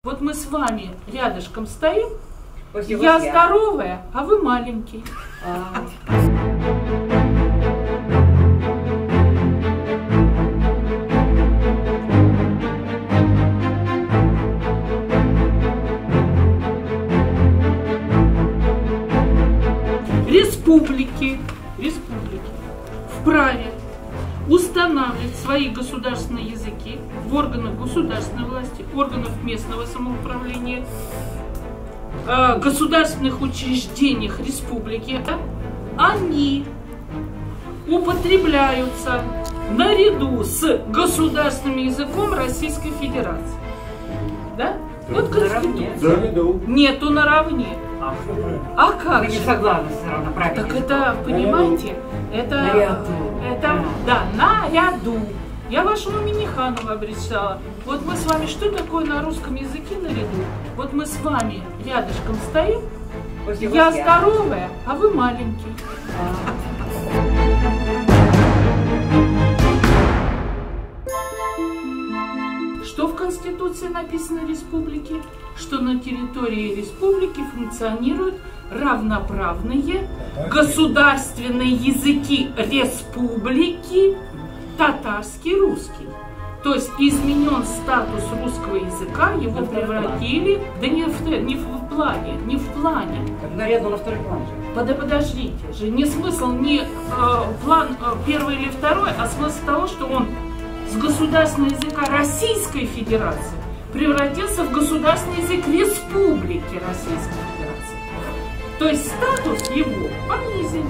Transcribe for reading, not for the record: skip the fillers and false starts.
Вот мы с вами рядышком стоим, я здоровая, а вы маленький. Республики вправе устанавливать свои государственные языки в органах государственной власти, органах местного самоуправления, государственных учреждениях республики. Они употребляются наряду с государственным языком Российской Федерации. Да? Вот Конституция. Нету наравне. А как Вы же? не согласны с равноправием? Так это, понимаете, это да, наряду. Я вашему Миниханову обречала. Вот мы с вами, что такое на русском языке наряду? Вот мы с вами рядышком стоим, я здоровая, а вы маленький. Что в Конституции написано республики? Что на территории республики функционируют равноправные государственные языки республики, татарский, русский. То есть изменен статус русского языка, его превратили, да не в плане. Наряду на второй план же. Подождите же, не смысл, не план первый или второй, а смысл того, что он с государственного языка Российской Федерации превратился в государственный язык Республики Российской Федерации. То есть статус его понизили.